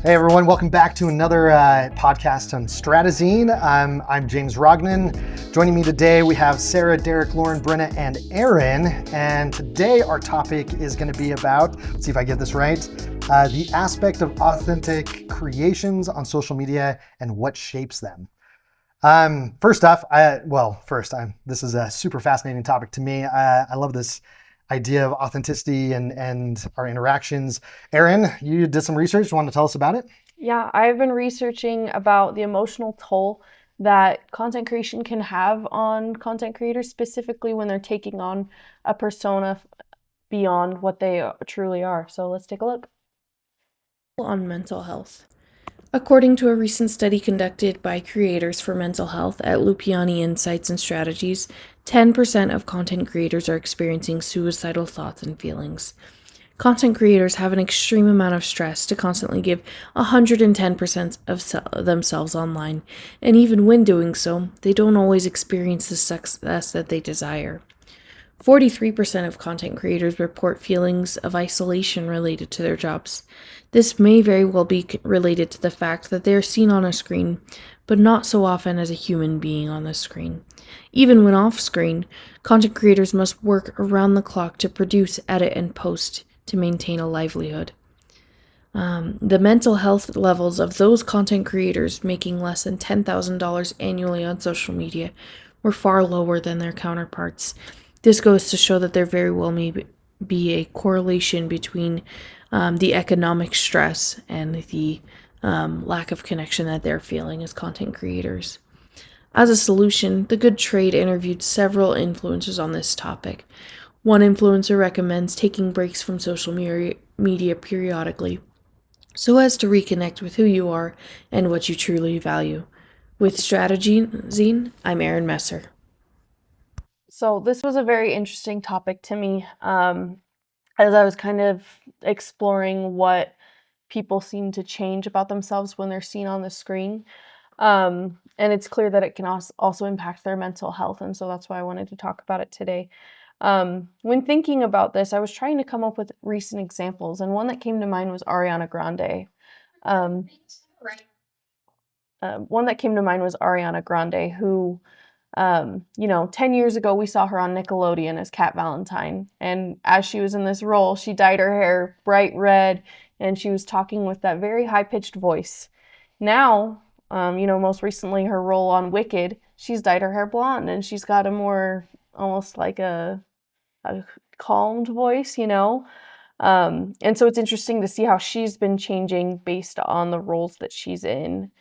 Hey everyone, welcome back to another podcast on Stratazine. I'm James Rognan. Joining me today, we have Sarah, Derek, Lauren, Brenna, and Aaron. And today our topic is going to be about, let's see if I get this right, the aspect of authentic creations on social media and what shapes them. First off, this is a super fascinating topic to me. I love this idea of authenticity and our interactions. Aaron, you did some research. You want to tell us about it? Yeah, I've been researching about the emotional toll that content creation can have on content creators, specifically when they're taking on a persona beyond what they truly are. So let's take a look. On mental health. According to a recent study conducted by creators for mental health at ByAmy Insights and Strategies, 10% of content creators are experiencing suicidal thoughts and feelings. Content creators have an extreme amount of stress to constantly give 110% of themselves online, and even when doing so, they don't always experience the success that they desire. 43% of content creators report feelings of isolation related to their jobs. This may very well be related to the fact that they are seen on a screen, but not so often as a human being on the screen. Even when off screen, content creators must work around the clock to produce, edit, and post to maintain a livelihood. The mental health levels of those content creators making less than $10,000 annually on social media were far lower than their counterparts. This goes to show that there very well may be a correlation between the economic stress and the lack of connection that they're feeling as content creators. As a solution, The Good Trade interviewed several influencers on this topic. One influencer recommends taking breaks from social media periodically so as to reconnect with who you are and what you truly value. With Stratazine, I'm Aaron Messer. So this was a very interesting topic to me, as I was kind of exploring what people seem to change about themselves when they're seen on the screen. And it's clear that it can also impact their mental health, and so that's why I wanted to talk about it today. When thinking about this, I was trying to come up with recent examples, and one that came to mind was Ariana Grande. Who, 10 years ago, we saw her on Nickelodeon as Cat Valentine. And as she was in this role, she dyed her hair bright red, and she was talking with that very high-pitched voice. Now, most recently, her role on Wicked, she's dyed her hair blonde, and she's got a more, almost like a calmed voice, and so it's interesting to see how she's been changing based on the roles that she's in.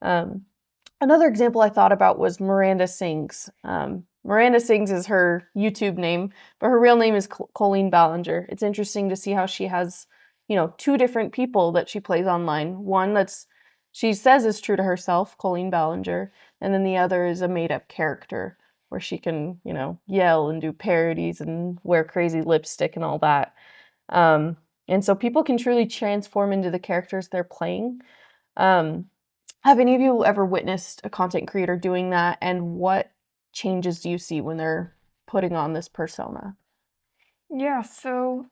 Another example I thought about was Miranda Sings. Miranda Sings is her YouTube name, but her real name is Colleen Ballinger. It's interesting to see how she has, two different people that she plays online. One that's she says is true to herself, Colleen Ballinger, and then the other is a made-up character where she can, yell and do parodies and wear crazy lipstick and all that. And so people can truly transform into the characters they're playing. Have any of you ever witnessed a content creator doing that, and what changes do you see when they're putting on this persona? Yeah, so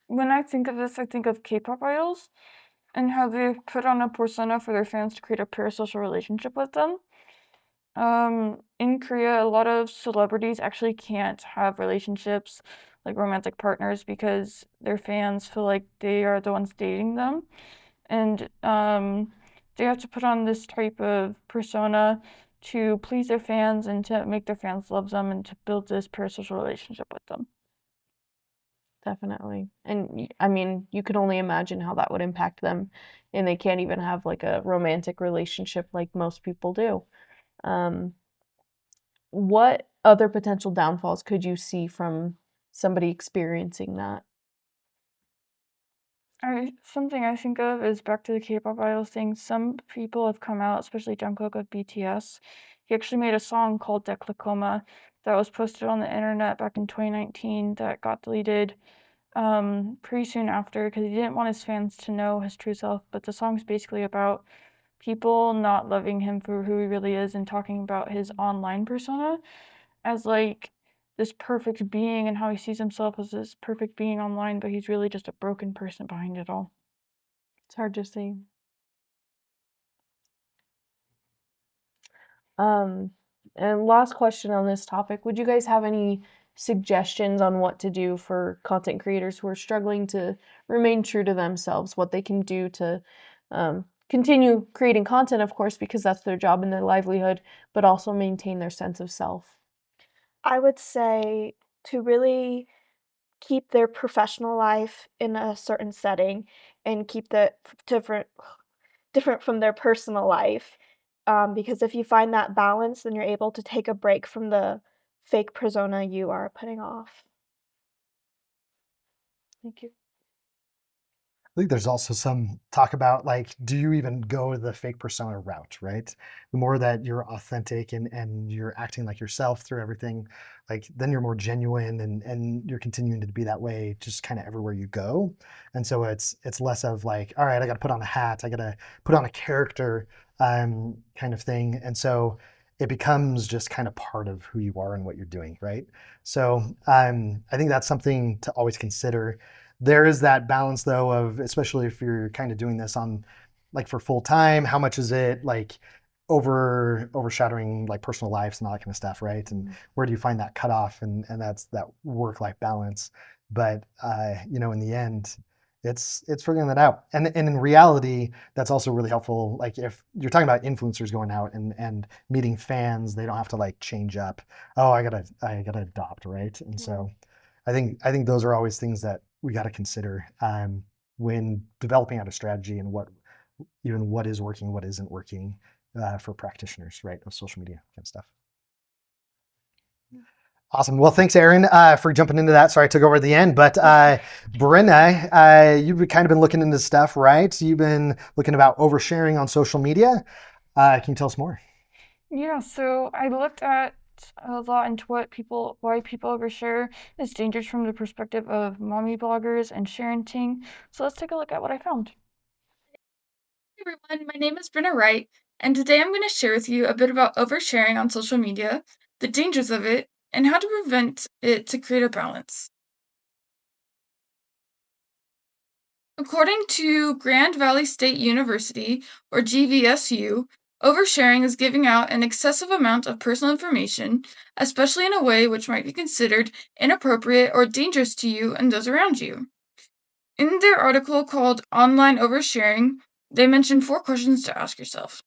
when I think of this, I think of K-pop idols and how they put on a persona for their fans to create a parasocial relationship with them. In Korea, a lot of celebrities actually can't have relationships like romantic partners because their fans feel like they are the ones dating them. And they have to put on this type of persona to please their fans and to make their fans love them and to build this parasocial relationship with them. Definitely. And I mean, you can only imagine how that would impact them, and they can't even have like a romantic relationship like most people do. What other potential downfalls could you see from somebody experiencing that? Something I think of is back to the K-pop idols thing. Some people have come out, especially Jungkook of BTS. He actually made a song called Declacoma that was posted on the internet back in 2019 that got deleted pretty soon after because he didn't want his fans to know his true self. But the song's basically about people not loving him for who he really is and talking about his online persona as like this perfect being and how he sees himself as this perfect being online, but he's really just a broken person behind it all. It's hard to say. And last question on this topic, would you guys have any suggestions on what to do for content creators who are struggling to remain true to themselves, what they can do to continue creating content, of course, because that's their job and their livelihood, but also maintain their sense of self? I would say to really keep their professional life in a certain setting and keep the different from their personal life. Because if you find that balance, then you're able to take a break from the fake persona you are putting off. Thank you. I think there's also some talk about like, do you even go the fake persona route, right? The more that you're authentic and you're acting like yourself through everything, like then you're more genuine and you're continuing to be that way just kind of everywhere you go. And so it's less of like, all right, I got to put on a hat, I got to put on a character kind of thing. And so it becomes just kind of part of who you are and what you're doing, right? So I think that's something to always consider. There is that balance though of, especially if you're kind of doing this on like for full time, how much is it like overshadowing like personal lives and all that kind of stuff, right? And where do you find that cutoff? And that's that work-life balance. But in the end, it's figuring that out. And in reality, that's also really helpful. Like if you're talking about influencers going out and meeting fans, they don't have to like change up. Oh, I gotta adopt, right? And so I think those are always things that we got to consider when developing out a strategy and what is working, what isn't working for practitioners, right, of social media kind of stuff. Awesome. Well, thanks, Aaron, for jumping into that. Sorry I took over at the end, but Brenna, you've kind of been looking into stuff, right? You've been looking about oversharing on social media. Can you tell us more? Yeah, so I looked at a lot into why people overshare is dangerous from the perspective of mommy bloggers and parenting. So let's take a look at what I found. Hey everyone, my name is Brenna Wright, and today I'm going to share with you a bit about oversharing on social media, the dangers of it, and how to prevent it to create a balance. According to Grand Valley State University, or GVSU, oversharing is giving out an excessive amount of personal information, especially in a way which might be considered inappropriate or dangerous to you and those around you. In their article called Online Oversharing, they mention 4 questions to ask yourself.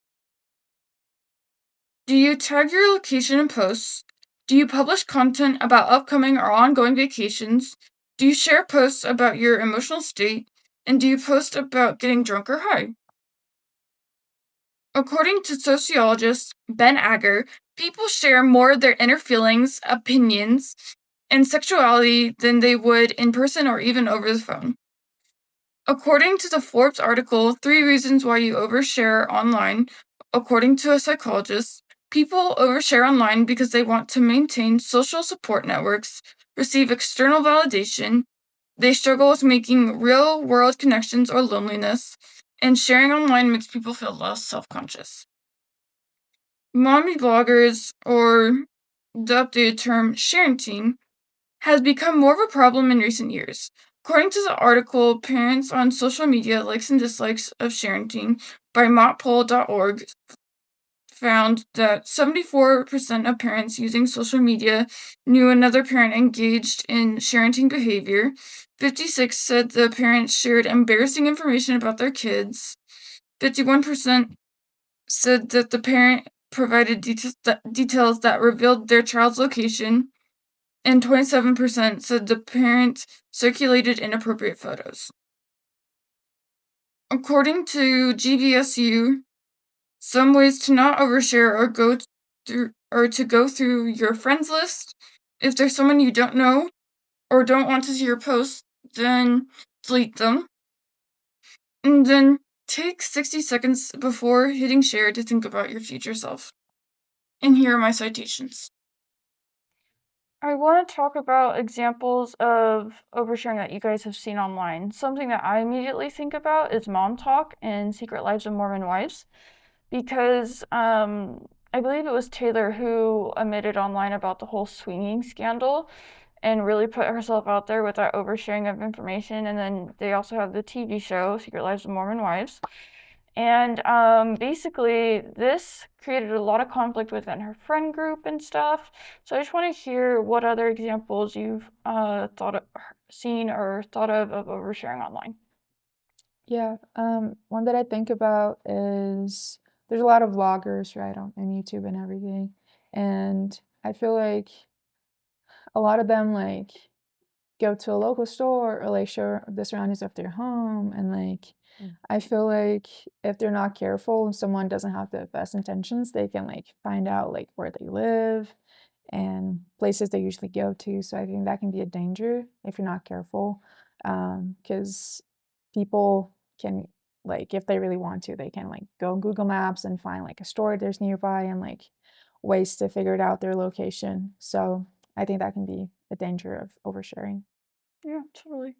Do you tag your location in posts? Do you publish content about upcoming or ongoing vacations? Do you share posts about your emotional state? And do you post about getting drunk or high? According to sociologist Ben Agger, people share more of their inner feelings, opinions, and sexuality than they would in person or even over the phone. According to the Forbes article, 3 Reasons Why You Overshare Online, according to a psychologist, people overshare online because they want to maintain social support networks, receive external validation, they struggle with making real-world connections or loneliness, and sharing online makes people feel less self-conscious. Mommy bloggers, or the updated term sharenting, has become more of a problem in recent years. According to the article, Parents on Social Media Likes and Dislikes of Sharenting by mockpoll.org found that 74% of parents using social media knew another parent engaged in sharenting behavior. 56% said the parents shared embarrassing information about their kids. 51% said that the parent provided details that revealed their child's location. And 27% said the parent circulated inappropriate photos. According to GVSU, some ways to not overshare are to go through your friends list. If there's someone you don't know or don't want to see your posts, then delete them. And then take 60 seconds before hitting share to think about your future self. And here are my citations. I want to talk about examples of oversharing that you guys have seen online. Something that I immediately think about is Mom Talk and Secret Lives of Mormon Wives, because I believe it was Taylor who admitted online about the whole swinging scandal. and really put herself out there with that oversharing of information. And then they also have the TV show, Secret Lives of Mormon Wives. And basically, this created a lot of conflict within her friend group and stuff. So I just want to hear what other examples you've seen or thought of oversharing online. Yeah, one that I think about is there's a lot of vloggers, right, on YouTube and everything. And I feel like a lot of them like go to a local store or like show the surroundings of their home. And like, I feel like if they're not careful and someone doesn't have the best intentions, they can like find out like where they live and places they usually go to. So I think that can be a danger if you're not careful. Because people can like, if they really want to, they can like go on Google Maps and find like a store there's nearby and like ways to figure out their location. So I think that can be a danger of oversharing. Yeah, totally.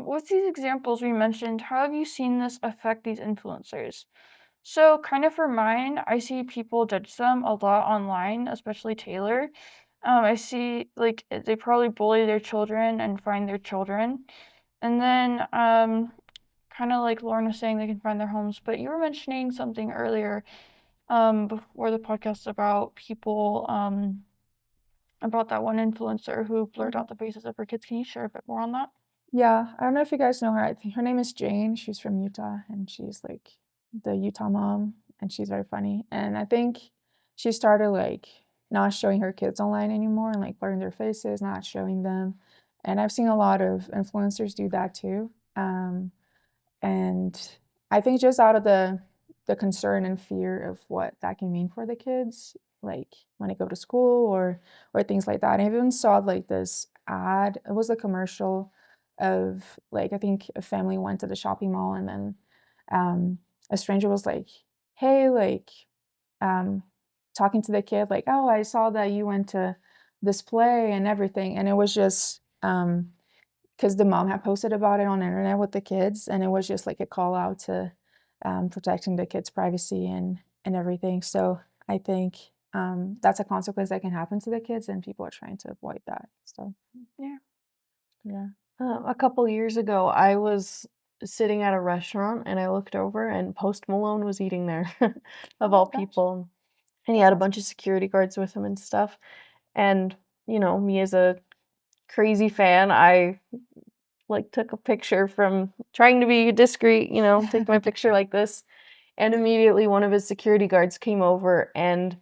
With these examples we mentioned, how have you seen this affect these influencers? So, kind of for mine, I see people judge them a lot online, especially Taylor. I see like they probably bully their children and find their children. And then, kind of like Lauren was saying, they can find their homes. But you were mentioning something earlier, before the podcast about people, about that one influencer who blurred out the faces of her kids. Can you share a bit more on that? Yeah, I don't know if you guys know her. I think her name is Jane. She's from Utah, and she's like the Utah mom, and she's very funny. And I think she started like not showing her kids online anymore and like blurring their faces, not showing them. And I've seen a lot of influencers do that too. And I think just out of the concern and fear of what that can mean for the kids, like when they go to school or things like that. I even saw like this ad. It was a commercial of like I think a family went to the shopping mall and then a stranger was like, "Hey, like talking to the kid like, oh, I saw that you went to this play and everything," and it was just because the mom had posted about it on the internet with the kids, and it was just like a call out to protecting the kids' privacy and everything. So I think that's a consequence that can happen to the kids, and people are trying to avoid that. So Yeah. yeah. A couple years ago, I was sitting at a restaurant and I looked over and Post Malone was eating there, of all gosh. people. And he had a bunch of security guards with him and stuff. And, me as a crazy fan, I like took a picture from trying to be discreet, take my picture like this. And immediately one of his security guards came over and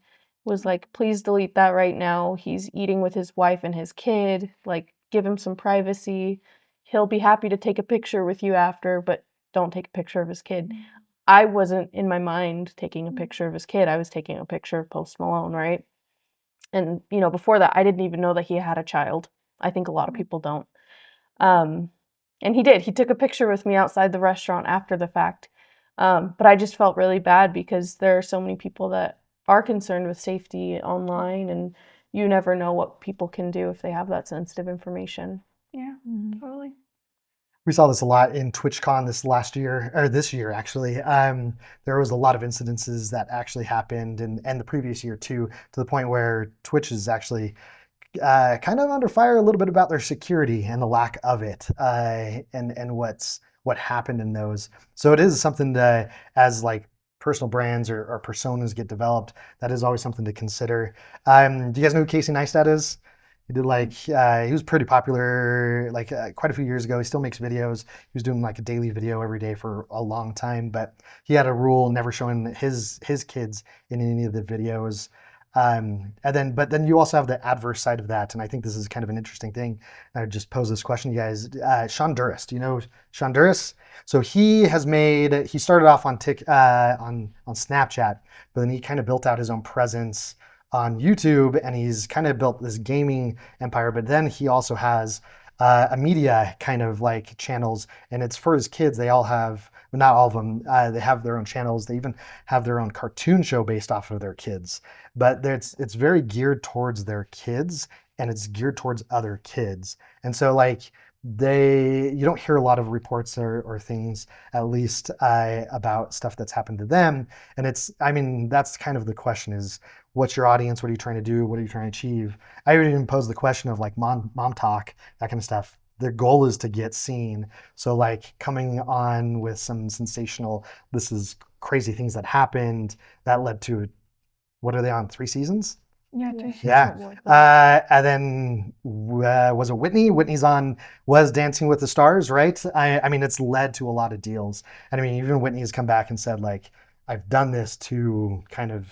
was like, please delete that right now. He's eating with his wife and his kid. Like, give him some privacy. He'll be happy to take a picture with you after, but don't take a picture of his kid. I wasn't in my mind taking a picture of his kid. I was taking a picture of Post Malone, right? And, before that, I didn't even know that he had a child. I think a lot of people don't. And he did. He took a picture with me outside the restaurant after the fact. But I just felt really bad because there are so many people that are concerned with safety online, and you never know what people can do if they have that sensitive information. Yeah, totally. We saw this a lot in TwitchCon this year actually. There was a lot of incidences that actually happened, and the previous year too, to the point where Twitch is actually kind of under fire a little bit about their security and the lack of it, and what happened in those. So it is something that, as like personal brands or personas get developed, that is always something to consider. Do you guys know who Casey Neistat is? He did he was pretty popular quite a few years ago. He still makes videos. He was doing like a daily video every day for a long time, but he had a rule never showing his kids in any of the videos. But then you also have the adverse side of that, and I think this is kind of an interesting thing. I would just pose this question to you guys. Sean Duras, do you know Sean Duras? So he started off on Snapchat, but then he kind of built out his own presence on YouTube, and he's kind of built this gaming empire. But then he also has a media kind of like channels, and it's for his kids. They all have, well, not all of them, they have their own channels. They even have their own cartoon show based off of their kids. But it's very geared towards their kids, and it's geared towards other kids. And so you don't hear a lot of reports or things, at least about stuff that's happened to them. And that's kind of the question is, what's your audience? What are you trying to do? What are you trying to achieve? I would even pose the question of like mom talk, that kind of stuff. Their goal is to get seen. So like coming on with some sensational, this is crazy things that happened that led to, what are they on, 3 seasons? Yeah, Yeah. And then was it Whitney? Whitney's on Was Dancing with the Stars, right? It's led to a lot of deals. And even Whitney has come back and said, like, I've done this to kind of,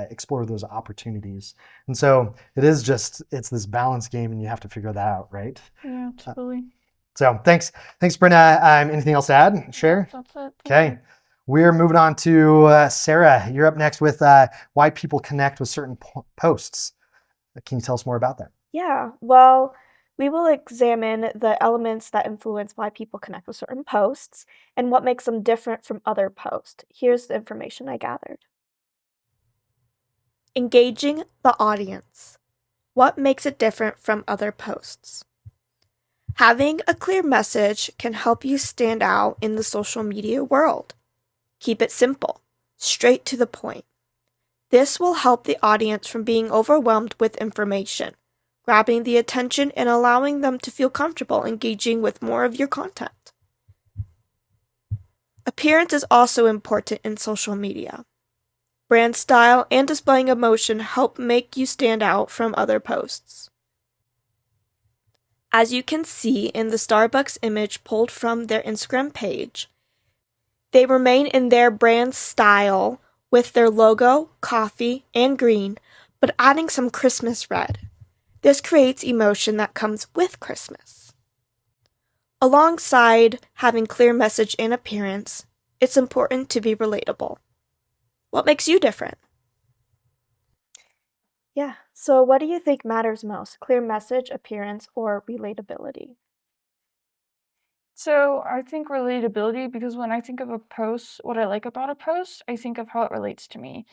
explore those opportunities. And so it's this balance game, and you have to figure that out, right? Yeah, totally. So thanks, Brenna. Anything else to add? Share? That's it. Okay. We're moving on to Sarah. You're up next with why people connect with certain posts. Can you tell us more about that? Yeah, well, we will examine the elements that influence why people connect with certain posts and what makes them different from other posts. Here's the information I gathered. Engaging the audience. What makes it different from other posts? Having a clear message can help you stand out in the social media world. Keep it simple, straight to the point. This will help the audience from being overwhelmed with information, grabbing the attention and allowing them to feel comfortable engaging with more of your content. Appearance is also important in social media. Brand style and displaying emotion help make you stand out from other posts. As you can see in the Starbucks image pulled from their Instagram page, they remain in their brand style with their logo, coffee, and green, but adding some Christmas red. This creates emotion that comes with Christmas. Alongside having clear message and appearance, it's important to be relatable. What makes you different? Yeah, so what do you think matters most? Clear message, appearance, or relatability? So I think relatability, because when I think of a post, what I like about a post, I think of how it relates to me.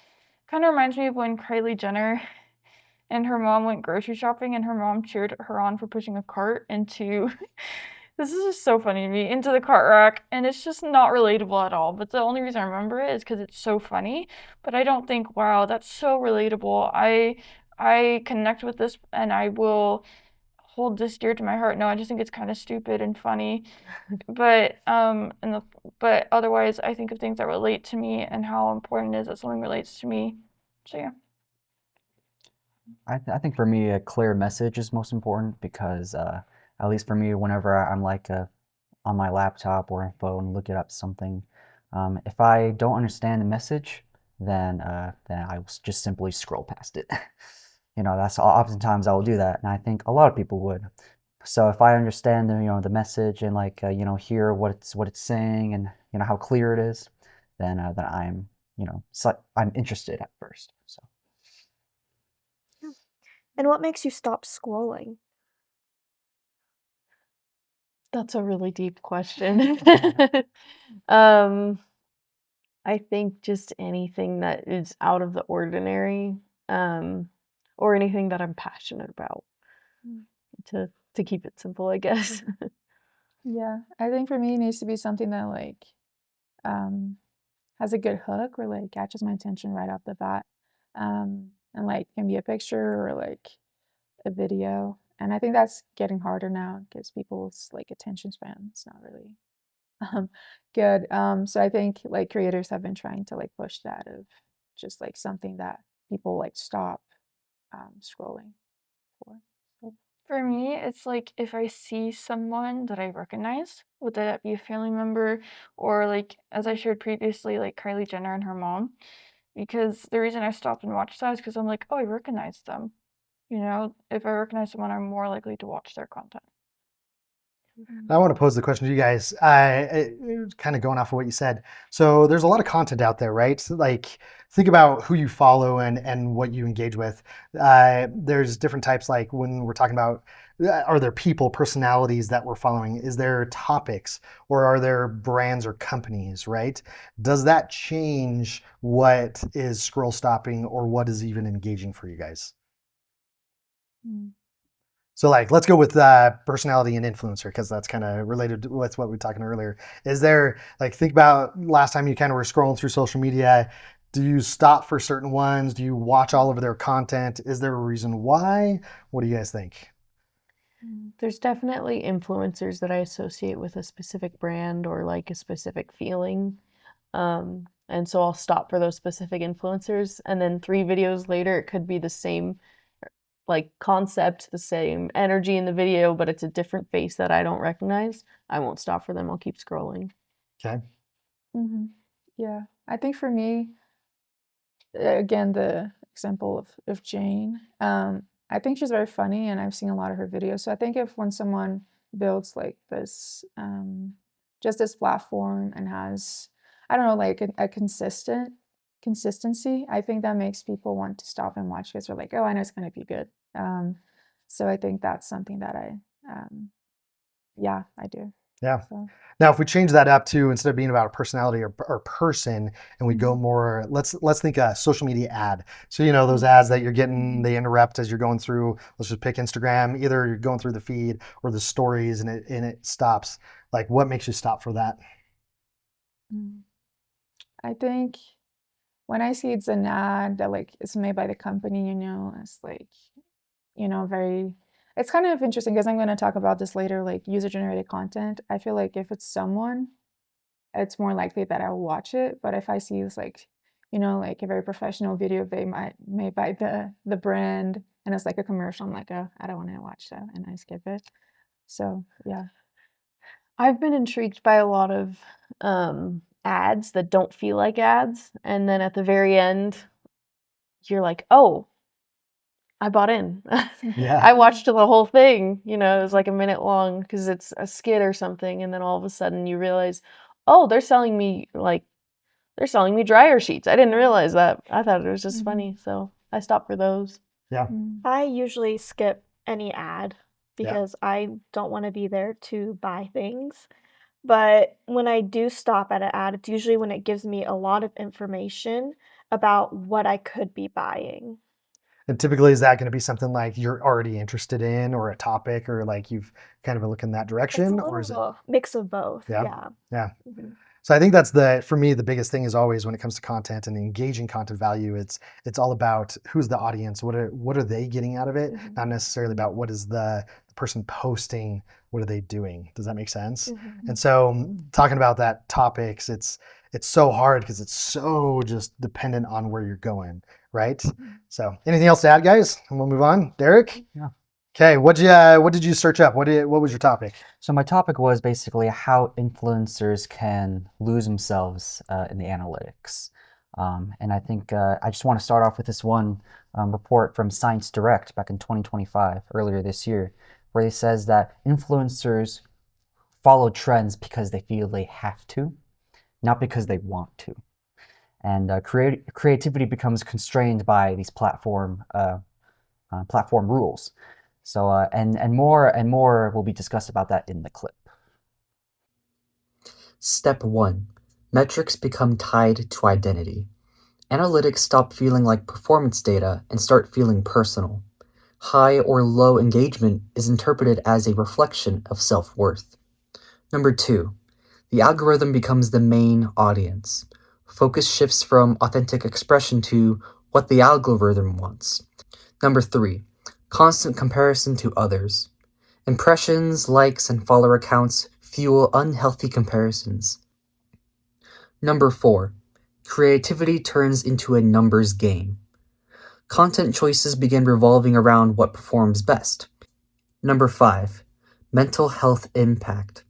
Kind of reminds me of when Kylie Jenner and her mom went grocery shopping and her mom cheered her on for pushing a cart into this is just so funny to me, into the cart rack, and it's just not relatable at all. But the only reason I remember it is because it's so funny. But I don't think, wow, that's so relatable. I connect with this and I will hold this dear to my heart. No, I just think it's kind of stupid and funny. But but otherwise I think of things that relate to me and how important it is that something relates to me. So yeah. I think for me, a clear message is most important because, at least for me, whenever I'm like on my laptop or phone looking up something, if I don't understand the message, then I will just simply scroll past it. That's oftentimes I will do that, and I think a lot of people would. So if I understand the message and like hear what it's saying and how clear it is, then I'm I'm interested at first. So. And what makes you stop scrolling? That's a really deep question. I think just anything that is out of the ordinary, or anything that I'm passionate about. To keep it simple, I guess. Yeah, I think for me it needs to be something that like has a good hook or like catches my attention right off the bat. And like can be a picture or like a video. And I think that's getting harder now because people's like attention span is not really good. So I think like creators have been trying to like push that of just like something that people like stop scrolling for. So. For me, it's like if I see someone that I recognize, whether that be a family member or like as I shared previously, like Kylie Jenner and her mom. Because the reason I stopped and watched that is because I'm like, oh, I recognize them. If I recognize someone, I'm more likely to watch their content. I want to pose the question to you guys, kind of going off of what you said. So there's a lot of content out there, right? So like think about who you follow and what you engage with. There's different types, like when we're talking about, are there people, personalities that we're following? Is there topics or are there brands or companies, right? Does that change what is scroll stopping or what is even engaging for you guys? So like, let's go with personality and influencer because that's kind of related with what we were talking earlier. Is there like, think about last time you kind of were scrolling through social media. Do you stop for certain ones? Do you watch all of their content? Is there a reason why? What do you guys think? There's definitely influencers that I associate with a specific brand or like a specific feeling. And so I'll stop for those specific influencers. And then 3 videos later, it could be the same like concept, the same energy in the video, but it's a different face that I don't recognize. I won't stop for them. I'll keep scrolling. Okay. Yeah, I think for me, again, the example of Jane, I think she's very funny and I've seen a lot of her videos. So I think if when someone builds like this, just this platform and has, I don't know, like a consistency, I think that makes people want to stop and watch because they're like, oh, I know it's going to be good. So I think that's something that I do. Yeah. So. Now, if we change that up to instead of being about a personality or person, and we go more, let's think a social media ad. So those ads that you're getting, they interrupt as you're going through. Let's just pick Instagram. Either you're going through the feed or the stories, and it stops. Like, what makes you stop for that? I think when I see it's an ad that like it's made by the company, it's like, very. It's kind of interesting because I'm going to talk about this later, like user-generated content. I feel like if it's someone, it's more likely that I'll watch it. But if I see this like, like a very professional video they made by the brand and it's like a commercial, I'm like, oh, I don't want to watch that, and I skip it. So yeah. I've been intrigued by a lot of ads that don't feel like ads, and then at the very end, you're like, oh, I bought in. Yeah. I watched the whole thing, it was like a minute long because it's a skit or something, and then all of a sudden you realize, oh, they're selling me dryer sheets. I didn't realize that. I thought it was just funny, so I stopped for those. Yeah. I usually skip any ad because I don't want to be there to buy things. But when I do stop at an ad, it's usually when it gives me a lot of information about what I could be buying. And typically, is that going to be something like you're already interested in, or a topic, or like you've kind of a look in that direction, or is it a mix of both? Yeah. Yeah. Mhm. So I think that's for me, the biggest thing is always when it comes to content and engaging content value, it's all about who's the audience, what are they getting out of it, not necessarily about what is the person posting, what are they doing? Does that make sense? And so talking about that topics, it's so hard because it's so just dependent on where you're going, right? So anything else to add, guys? And we'll move on. Derek? Yeah. Okay, what did you search up? What was your topic? So my topic was basically how influencers can lose themselves in the analytics. And I think I just want to start off with this one report from Science Direct back in 2025, earlier this year, where it says that influencers follow trends because they feel they have to, not because they want to. And creativity becomes constrained by these platform rules. So, and more will be discussed about that in the clip. Step 1. Metrics become tied to identity. Analytics stop feeling like performance data and start feeling personal. High or low engagement is interpreted as a reflection of self-worth. Number 2. The algorithm becomes the main audience. Focus shifts from authentic expression to what the algorithm wants. Number 3. Constant comparison to others. Impressions, likes, and follower counts fuel unhealthy comparisons. Number 4. Creativity turns into a numbers game. Content choices begin revolving around what performs best. Number 5. Mental health impact.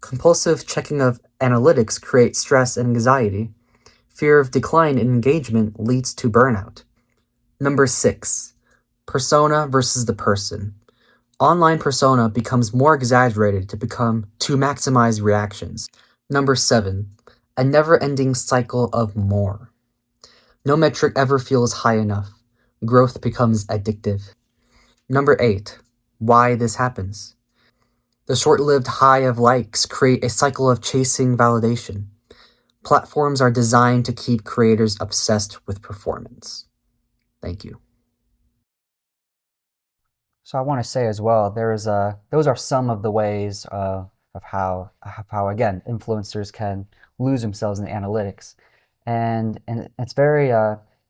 Compulsive checking of analytics creates stress and anxiety. Fear of decline in engagement leads to burnout. Number 6. Persona versus the person. Online persona becomes more exaggerated to maximize reactions. Number 7. A never-ending cycle of more. No metric ever feels high enough. Growth becomes addictive. Number 8. Why this happens. The short-lived high of likes create a cycle of chasing validation. Platforms are designed to keep creators obsessed with performance. Thank you. So I want to say as well, those are some of the ways of how again influencers can lose themselves in the analytics, and it's very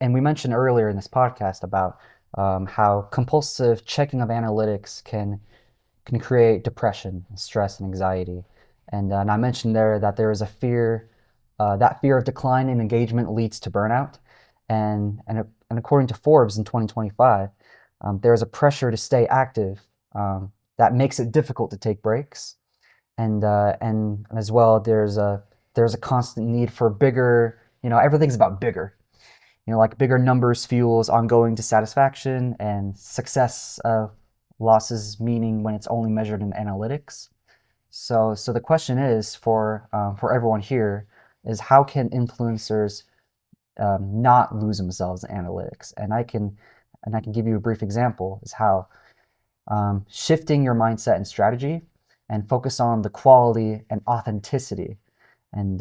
and we mentioned earlier in this podcast about how compulsive checking of analytics can create depression, stress, and anxiety, and I mentioned there that there is a fear that fear of decline in engagement leads to burnout, and according to Forbes in 2025. There is a pressure to stay active that makes it difficult to take breaks, and as well there's a constant need for bigger. Everything's about bigger. Like bigger numbers fuels ongoing dissatisfaction, and success losses meaning when it's only measured in analytics. So the question is for everyone here is how can influencers not lose themselves in analytics? And I can give you a brief example is how shifting your mindset and strategy and focus on the quality and authenticity. And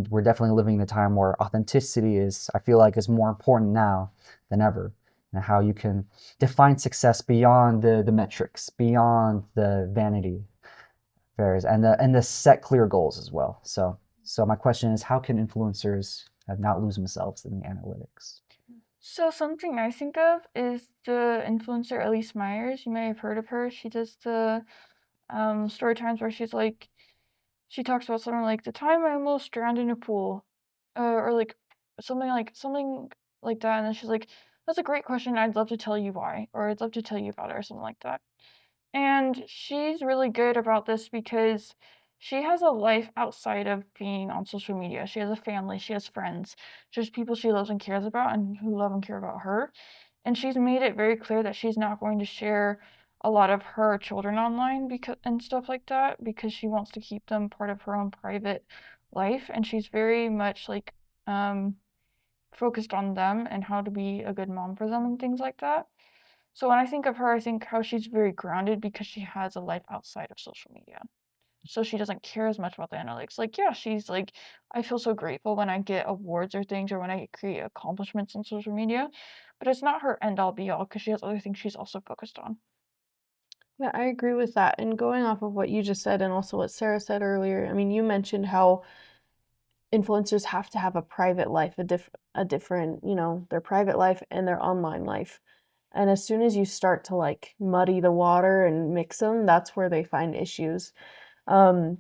we're definitely living in a time where authenticity I feel like is more important now than ever. And how you can define success beyond the metrics, beyond the vanity fairs, and the set clear goals as well. So my question is, how can influencers not lose themselves in the analytics? So something I think of is the influencer Elise Myers. You may have heard of her. She does the story times where she talks about something like the time I almost drowned in a pool, or like something like that. And then she's like, "That's a great question. I'd love to tell you why, or I'd love to tell you about it, or something like that." And she's really good about this because she has a life outside of being on social media. She has a family, she has friends, just people she loves and cares about and who love and care about her. And she's made it very clear that she's not going to share a lot of her children online and stuff like that because she wants to keep them part of her own private life. And she's very much focused on them and how to be a good mom for them and things like that. So when I think of her, I think how she's very grounded because she has a life outside of social media. So she doesn't care as much about the analytics. She's like, I feel so grateful when I get awards or things or when I create accomplishments on social media, but it's not her end all be all because she has other things she's also focused on. Yeah, I agree with that. And going off of what you just said and also what Sarah said earlier, I mean, you mentioned how influencers have to have a private life, a different, their private life and their online life. And as soon as you start to muddy the water and mix them, that's where they find issues. And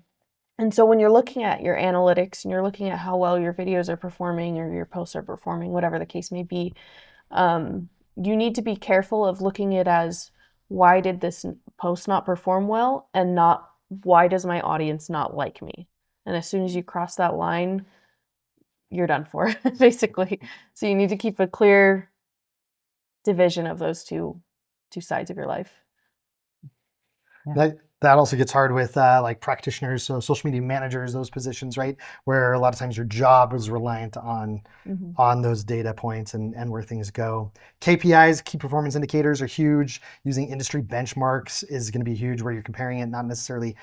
so when you're looking at your analytics and you're looking at how well your videos are performing or your posts are performing, whatever the case may be, you need to be careful of looking at it as why did this post not perform well and not why does my audience not like me? And as soon as you cross that line, you're done for, basically. So you need to keep a clear division of those two sides of your life. Yeah. That also gets hard with practitioners, so social media managers, those positions, right? Where a lot of times your job is reliant on those data points and where things go. KPIs, key performance indicators, are huge. Using industry benchmarks is going to be huge, where you're comparing it, not necessarily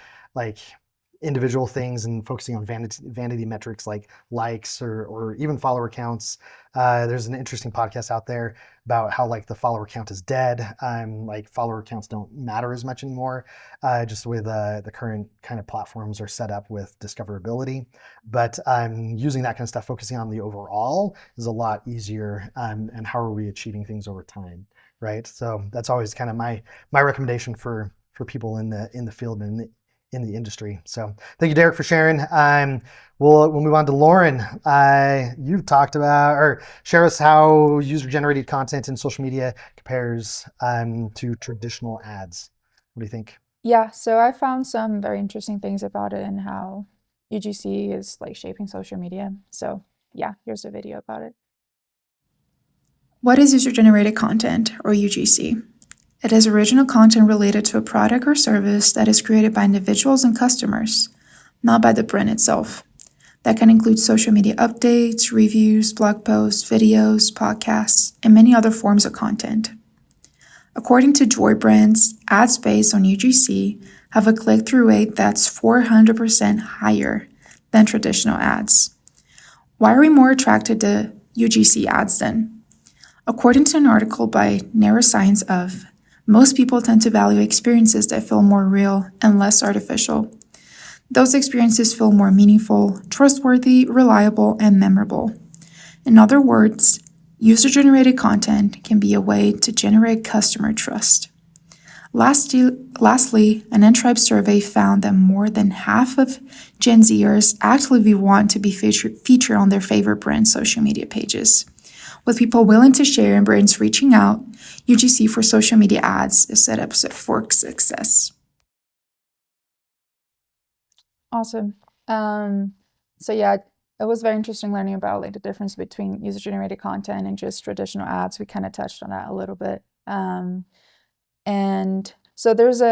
individual things and focusing on vanity metrics like likes or even follower counts. There's an interesting podcast out there about how the follower count is dead. Follower counts don't matter as much anymore, just the way the current kind of platforms are set up with discoverability. But using that kind of stuff, focusing on the overall is a lot easier. And how are we achieving things over time, right? So that's always kind of my recommendation for people in the field and in the industry. So thank you, Derek, for sharing. We'll move on to Lauren. You've talked about, or share us how user-generated content in social media compares to traditional ads. What do you think? Yeah, so I found some very interesting things about it and how UGC is shaping social media. So yeah, here's a video about it. What is user-generated content, or UGC? It is original content related to a product or service that is created by individuals and customers, not by the brand itself. That can include social media updates, reviews, blog posts, videos, podcasts, and many other forms of content. According to Joy Brands, ads based on UGC have a click-through rate that's 400% higher than traditional ads. Why are we more attracted to UGC ads then? According to an article by Neuroscience of Most people tend to value experiences that feel more real and less artificial. Those experiences feel more meaningful, trustworthy, reliable, and memorable. In other words, user-generated content can be a way to generate customer trust. Lastly, an N-Tribe survey found that more than half of Gen Zers actively want to be featured on their favorite brand social media pages. With people willing to share and brands reaching out, UGC for social media ads is set up for success. Awesome. So yeah, it was very interesting learning about like the difference between user-generated content and just traditional ads. We kind of touched on that a little bit. And so there's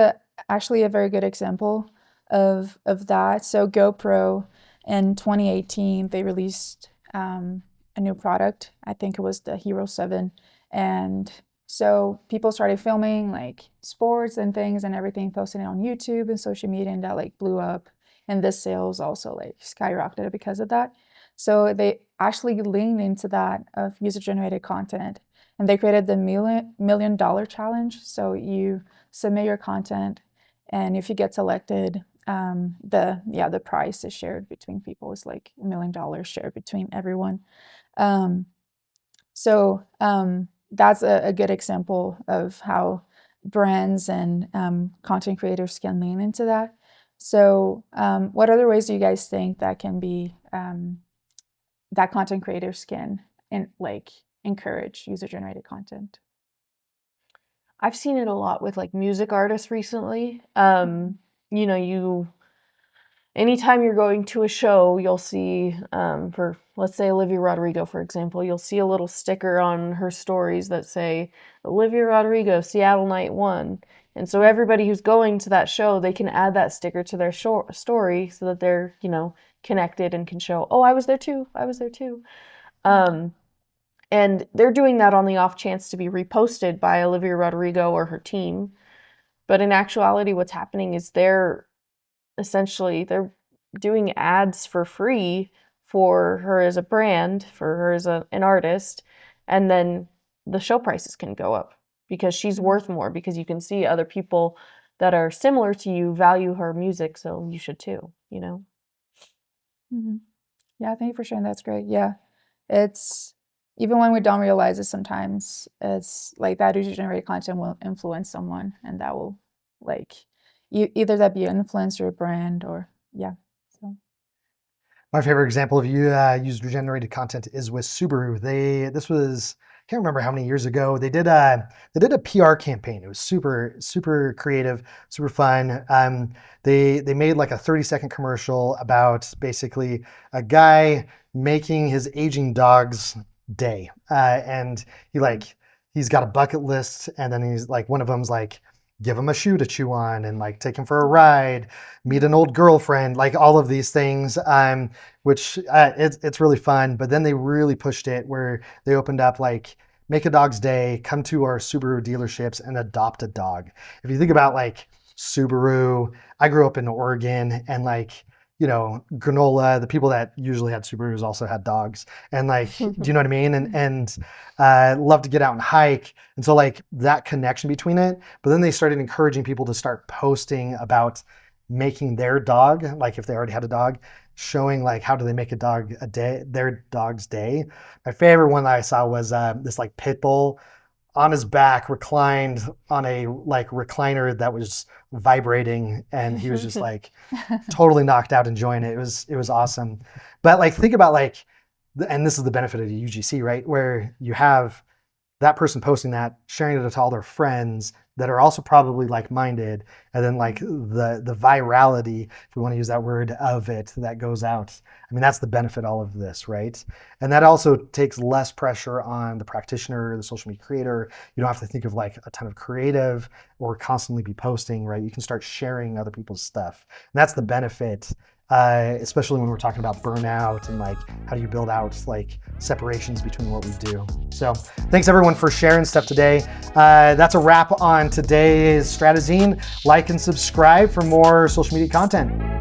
actually a very good example of that. So GoPro in 2018, they released a new product. I think it was the Hero 7. And so people started filming like sports and things and everything, posting it on YouTube and social media, and that like blew up. And the sales also like skyrocketed because of that. So they actually leaned into that of user-generated content, and they created the $1 million challenge. So you submit your content, and if you get selected, the price is shared between people. It's like $1 million shared between everyone. So that's a good example of how brands and content creators can lean into that. So what other ways do you guys think that can be that content creators can encourage user-generated content? I've seen it a lot with like music artists recently. Anytime you're going to a show, you'll see, for let's say Olivia Rodrigo, for example, you'll see a little sticker on her stories that say, Olivia Rodrigo, Seattle Night 1. And so everybody who's going to that show, they can add that sticker to their story so that they're, connected and can show, oh, I was there too. And they're doing that on the off chance to be reposted by Olivia Rodrigo or her team. But in actuality, what's happening is they're doing ads for free for her as a brand, for her as an artist, and then the show prices can go up because she's worth more, because you can see other people that are similar to you value her music, so you should too, Mm-hmm. Yeah, thank you for sharing. That's great. Yeah, it's even when we don't realize it, sometimes it's like that user-generated content will influence someone, and that will either that be an influencer, a brand, or So My favorite example of user-generated content is with Subaru. This was, I can't remember how many years ago. They did a PR campaign. It was super creative, super fun. They made like a 30-second commercial about basically a guy making his aging dog's day, and he's got a bucket list, and then he's like, one of them's like, give him a shoe to chew on, and like take him for a ride, meet an old girlfriend, like all of these things, which it's really fun. But then they really pushed it where they opened up like, make a dog's day, come to our Subaru dealerships and adopt a dog. If you think about like Subaru, I grew up in Oregon, and granola, the people that usually had Subarus also had dogs. And do you know what I mean? And love to get out and hike. And so like that connection between it, but then they started encouraging people to start posting about making their dog, like if they already had a dog, showing like how do they make their dog's day. My favorite one that I saw was this like pit bull on his back, reclined on a like recliner that was vibrating, and he was just like totally knocked out enjoying it. It was awesome. But like think about and this is the benefit of the UGC, right? Where you have that person posting that, sharing it to all their friends that are also probably like-minded, and then like the virality, if we want to use that word, of it that goes out. I mean, that's the benefit all of this, right? And that also takes less pressure on the practitioner, the social media creator. You don't have to think of like a ton of creative or constantly be posting, right? You can start sharing other people's stuff. And that's the benefit, especially when we're talking about burnout and like how do you build out like separations between what we do. So thanks everyone for sharing stuff today. That's a wrap on today's Stratazine. Like and subscribe for more social media content.